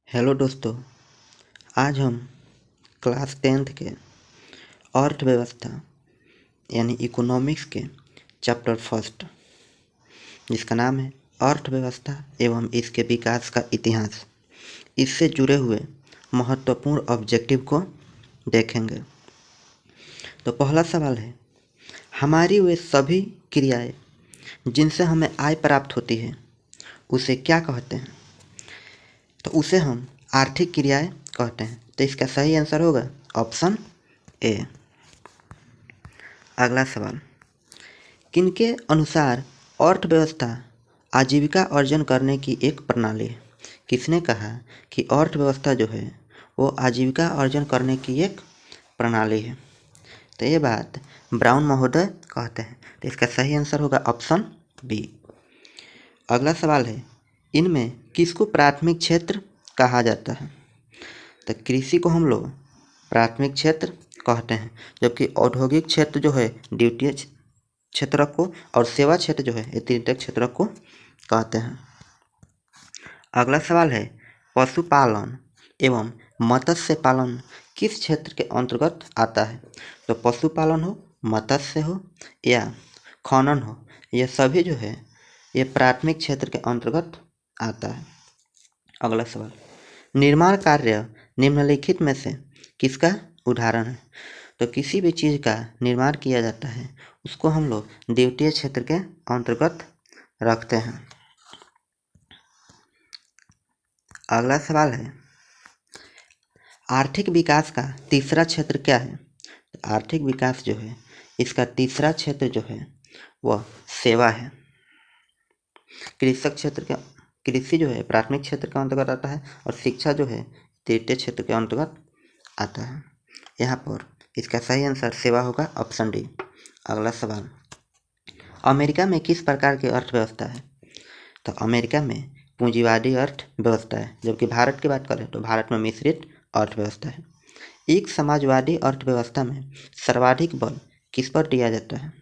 Hello दोस्तों, आज हम क्लास 10th के अर्थव्यवस्था यानी इकोनॉमिक्स के चैप्टर फर्स्ट, जिसका नाम है अर्थव्यवस्था एवं इसके विकास का इतिहास, इससे जुड़े हुए महत्वपूर्ण ऑब्जेक्टिव को देखेंगे। तो पहला सवाल है, हमारी वे सभी क्रियाएं जिनसे हमें आय प्राप्त होती है उसे क्या कहते हैं? तो उसे हम आर्थिक क्रियाएं कहते हैं। तो इसका सही आंसर होगा ऑप्शन ए। अगला सवाल, किनके अनुसार अर्थव्यवस्था आजीविका अर्जन करने की एक प्रणाली है? किसने कहा कि अर्थव्यवस्था जो है वो आजीविका अर्जन करने की एक प्रणाली है? तो ये बात ब्राउन महोदय कहते हैं। तो इसका सही आंसर होगा ऑप्शन बी। अगला सवाल है, इनमें किसको प्राथमिक क्षेत्र कहा जाता है? तो कृषि को हम लोग प्राथमिक क्षेत्र कहते हैं, जबकि औद्योगिक क्षेत्र जो है द्वितीय क्षेत्रक को और सेवा क्षेत्र जो है ये तृतीयक क्षेत्रक को कहते हैं। अगला सवाल है, पशुपालन एवं मत्स्य पालन किस क्षेत्र के अंतर्गत आता है? तो पशुपालन हो, मत्स्य हो या खनन हो, ये सभी जो है ये प्राथमिक क्षेत्र के अंतर्गत आता है। अगला सवाल, निर्माण कार्य निम्नलिखित में से किसका उदाहरण है? तो किसी भी चीज़ का निर्माण किया जाता है उसको हम लोग द्वितीय क्षेत्र के अंतर्गत रखते हैं। अगला सवाल है, आर्थिक विकास का तीसरा क्षेत्र क्या है? तो आर्थिक विकास जो है इसका तीसरा क्षेत्र जो है वह सेवा है। कृषि जो है प्राथमिक क्षेत्र के अंतर्गत आता है और शिक्षा जो है तृतीय क्षेत्र के अंतर्गत आता है। यहाँ पर इसका सही आंसर सेवा होगा, ऑप्शन डी। अगला सवाल, अमेरिका में किस प्रकार की अर्थव्यवस्था है? तो अमेरिका में पूंजीवादी अर्थव्यवस्था है, जबकि भारत की बात करें तो भारत में मिश्रित अर्थव्यवस्था है। एक समाजवादी अर्थव्यवस्था में सर्वाधिक बल किस पर दिया जाता है?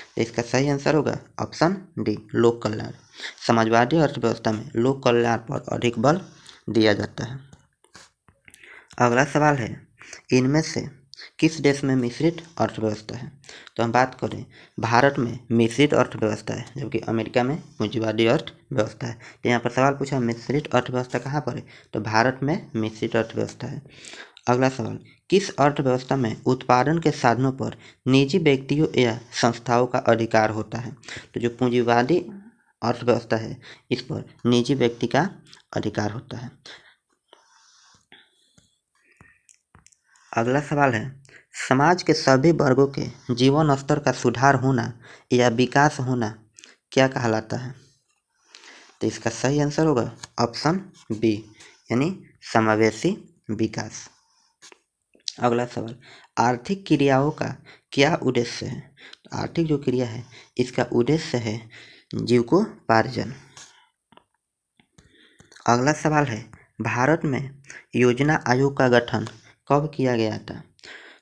तो इसका सही आंसर होगा ऑप्शन डी, लोक कल्याण। समाजवादी अर्थव्यवस्था में लोक कल्याण पर अधिक बल दिया जाता है। अगला सवाल है, इनमें से किस देश में मिश्रित अर्थव्यवस्था है? तो हम बात करें भारत में मिश्रित अर्थव्यवस्था है, जबकि अमेरिका में पूंजीवादी अर्थव्यवस्था है। तो यहाँ पर सवाल पूछा मिश्रित अर्थव्यवस्था कहाँ पर है? तो भारत में मिश्रित अर्थव्यवस्था है। अगला सवाल, किस अर्थव्यवस्था में उत्पादन के साधनों पर निजी व्यक्तियों या संस्थाओं का अधिकार होता है? तो जो पूंजीवादी अर्थव्यवस्था है इस पर निजी व्यक्ति का अधिकार होता है। अगला सवाल है, समाज के सभी वर्गों के जीवन स्तर का सुधार होना या विकास होना क्या कहलाता है? तो इसका सही आंसर होगा ऑप्शन बी, यानी समावेशी विकास। अगला सवाल, आर्थिक क्रियाओं का क्या उद्देश्य है? तो आर्थिक जो क्रिया है इसका उद्देश्य है जीविकोपार्जन। अगला सवाल है, भारत में योजना आयोग का गठन कब किया गया था?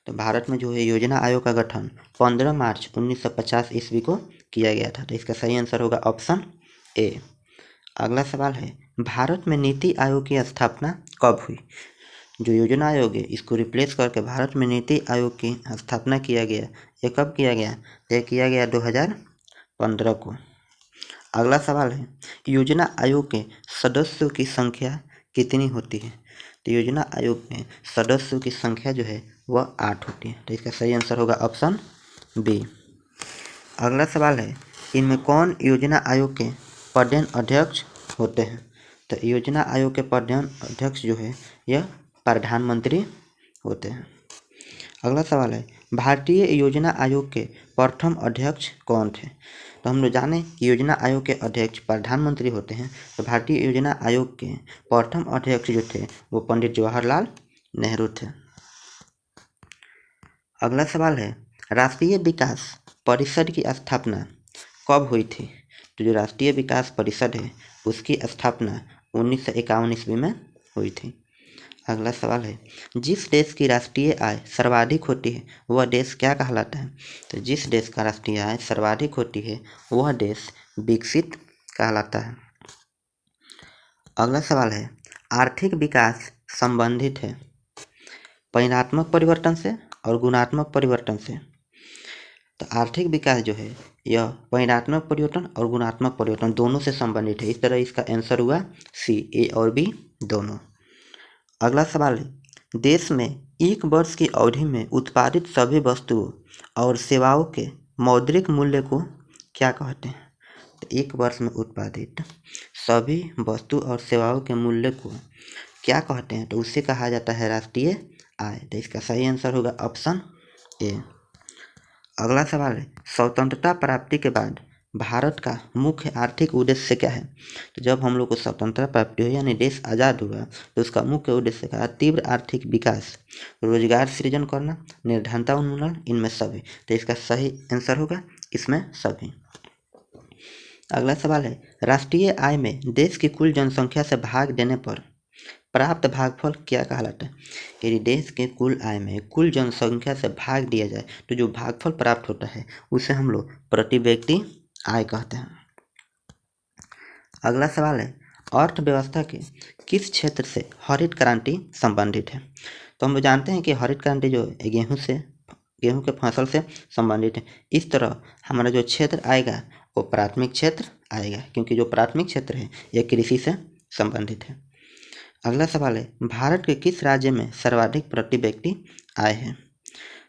तो भारत में जो है योजना आयोग का गठन 15 मार्च 1950 ईस्वी को किया गया था। तो इसका सही आंसर होगा ऑप्शन ए। अगला सवाल है, भारत में नीति आयोग की स्थापना कब हुई? जो योजना आयोग है इसको रिप्लेस करके भारत में नीति आयोग की स्थापना किया गया। ये कब किया गया? यह किया गया 2015 को। अगला सवाल है, योजना आयोग के सदस्यों की संख्या कितनी होती है? तो योजना आयोग में सदस्यों की संख्या जो है वह 8 होती है। तो इसका सही आंसर होगा ऑप्शन बी। अगला सवाल है, इनमें कौन योजना आयोग के प्रधान अध्यक्ष होते हैं? तो योजना आयोग के प्रधान अध्यक्ष जो है यह प्रधानमंत्री होते हैं। अगला सवाल है, भारतीय योजना आयोग के प्रथम अध्यक्ष कौन थे? तो हम लोग जाने कि योजना आयोग के अध्यक्ष प्रधानमंत्री होते हैं। तो भारतीय योजना आयोग के प्रथम अध्यक्ष जो थे वो पंडित जवाहरलाल नेहरू थे। अगला सवाल है, राष्ट्रीय विकास परिषद की स्थापना कब हुई थी? तो जो राष्ट्रीय विकास परिषद है उसकी स्थापना 1951 ईस्वी में हुई थी। अगला सवाल है, जिस देश की राष्ट्रीय आय सर्वाधिक होती है वह देश क्या कहलाता है? तो जिस देश का राष्ट्रीय आय सर्वाधिक होती है वह देश विकसित कहलाता है। अगला सवाल है, आर्थिक विकास संबंधित है परिमाणात्मक परिवर्तन से और गुणात्मक परिवर्तन से। तो आर्थिक विकास जो है यह परिमाणात्मक परिवर्तन और गुणात्मक परिवर्तन दोनों से संबंधित है। इस तरह इसका आंसर हुआ सी, ए और बी दोनों। अगला सवाल है, देश में एक वर्ष की अवधि में उत्पादित सभी वस्तुओं और सेवाओं के मौद्रिक मूल्य को क्या कहते हैं? तो एक वर्ष में उत्पादित सभी वस्तु और सेवाओं के मूल्य को क्या कहते हैं? तो उसे कहा जाता है राष्ट्रीय आय। तो इसका सही आंसर होगा ऑप्शन ए। अगला सवाल है, स्वतंत्रता प्राप्ति के बाद भारत का मुख्य आर्थिक उद्देश्य क्या है? तो जब हम लोग को स्वतंत्रता प्राप्ति हुई यानी देश आज़ाद हुआ तो उसका मुख्य उद्देश्य कहा तीव्र आर्थिक विकास, रोजगार सृजन करना, निर्धनता उन्मूलन, इनमें सभी। तो इसका सही आंसर होगा इसमें सभी। अगला सवाल है, राष्ट्रीय आय में देश की कुल जनसंख्या से भाग देने पर प्राप्त भागफल क्या कहलाता है? यदि देश के कुल आय में कुल जनसंख्या से भाग दिया जाए तो जो भागफल प्राप्त होता है उसे हम लोग प्रति व्यक्ति आय कहते हैं। अगला सवाल है, अर्थव्यवस्था के किस क्षेत्र से हरित क्रांति संबंधित है? तो हम लोग जानते हैं कि हरित क्रांति जो है गेहूं के फसल से संबंधित है। इस तरह हमारा जो क्षेत्र आएगा वो प्राथमिक क्षेत्र आएगा, क्योंकि जो प्राथमिक क्षेत्र है यह कृषि से संबंधित है। अगला सवाल है, भारत के किस राज्य में सर्वाधिक प्रति व्यक्ति आय है?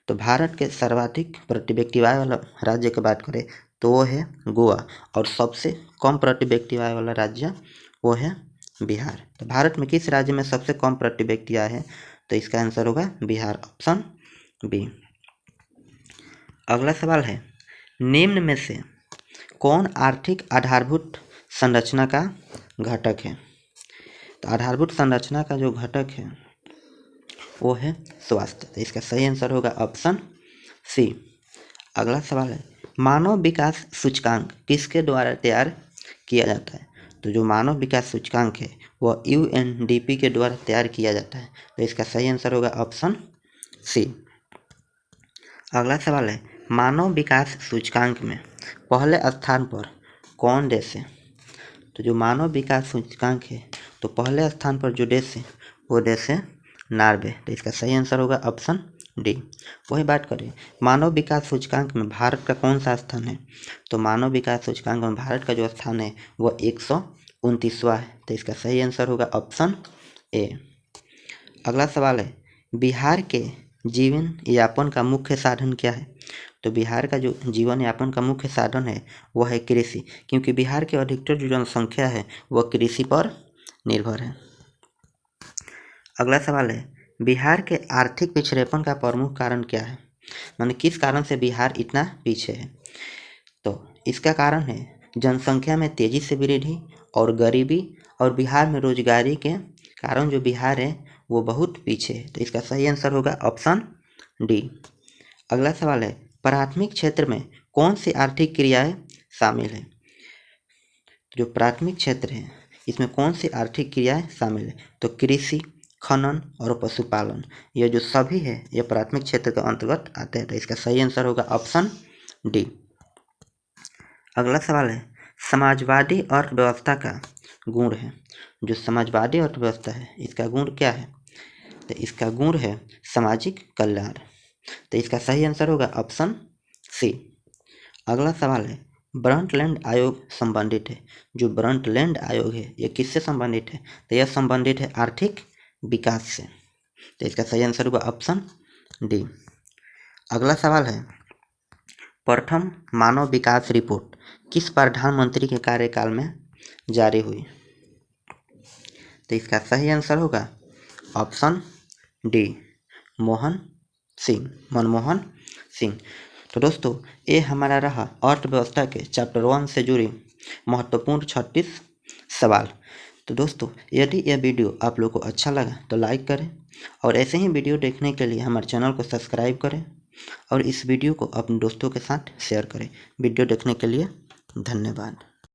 तो भारत के सर्वाधिक प्रति व्यक्ति आय वाला राज्य की बात करें तो वो है गोवा, और सबसे कम प्रति व्यक्ति आय वाला राज्य वो है बिहार। तो भारत में किस राज्य में सबसे कम प्रति व्यक्ति आय है? तो इसका आंसर होगा बिहार, ऑप्शन बी। अगला सवाल है, निम्न में से कौन आर्थिक आधारभूत संरचना का घटक है? तो आधारभूत संरचना का जो घटक है वो है स्वास्थ्य। तो इसका सही आंसर होगा ऑप्शन सी। अगला सवाल है, मानव विकास सूचकांक किसके द्वारा तैयार किया जाता है? तो जो मानव विकास सूचकांक है वह UNDP के द्वारा तैयार किया जाता है। तो इसका सही आंसर होगा ऑप्शन सी। अगला सवाल है, मानव विकास सूचकांक में पहले स्थान पर कौन देश है? तो जो मानव विकास सूचकांक है तो पहले स्थान पर जो देश है वो देश है नॉर्वे। तो इसका सही आंसर होगा ऑप्शन डी। वही बात करें मानव विकास सूचकांक में भारत का कौन सा स्थान है? तो मानव विकास सूचकांक में भारत का जो स्थान है वह 129वां है। तो इसका सही आंसर होगा ऑप्शन ए। अगला सवाल है, बिहार के जीवन यापन का मुख्य साधन क्या है? तो बिहार का जो जीवन यापन का मुख्य साधन है वह है कृषि, क्योंकि बिहार के अधिकतर जो जनसंख्या है वह कृषि पर निर्भर है। अगला सवाल है, बिहार के आर्थिक पिछड़ेपन का प्रमुख कारण क्या है? माने किस कारण से बिहार इतना पीछे है? तो इसका कारण है जनसंख्या में तेजी से वृद्धि और गरीबी, और बिहार में रोजगारी के कारण जो बिहार है वो बहुत पीछे है। तो इसका सही आंसर होगा ऑप्शन डी। अगला सवाल है, प्राथमिक क्षेत्र में कौन सी आर्थिक क्रियाएं शामिल है? जो प्राथमिक क्षेत्र है इसमें कौन सी आर्थिक क्रियाएं शामिल है? तो कृषि, खनन और पशुपालन, ये जो सभी है ये प्राथमिक क्षेत्र के अंतर्गत आते हैं। तो इसका सही आंसर होगा ऑप्शन डी। अगला सवाल है, समाजवादी अर्थव्यवस्था का गुण है। जो समाजवादी अर्थव्यवस्था है इसका गुण क्या है? तो इसका गुण है सामाजिक कल्याण। तो इसका सही आंसर होगा ऑप्शन सी। अगला सवाल है, ब्रंटलैंड आयोग संबंधित है। जो ब्रंटलैंड आयोग है ये किससे संबंधित है? तो यह संबंधित है आर्थिक विकास से। तो इसका सही आंसर होगा ऑप्शन डी। अगला सवाल है, प्रथम मानव विकास रिपोर्ट किस प्रधानमंत्री के कार्यकाल में जारी हुई? तो इसका सही आंसर होगा ऑप्शन डी, मनमोहन सिंह। तो दोस्तों ये हमारा रहा अर्थव्यवस्था के चैप्टर 1 से जुड़ी महत्वपूर्ण 36 सवाल। तो दोस्तों यदि यह वीडियो आप लोग को अच्छा लगा तो लाइक करें, और ऐसे ही वीडियो देखने के लिए हमारे चैनल को सब्सक्राइब करें, और इस वीडियो को अपने दोस्तों के साथ शेयर करें। वीडियो देखने के लिए धन्यवाद।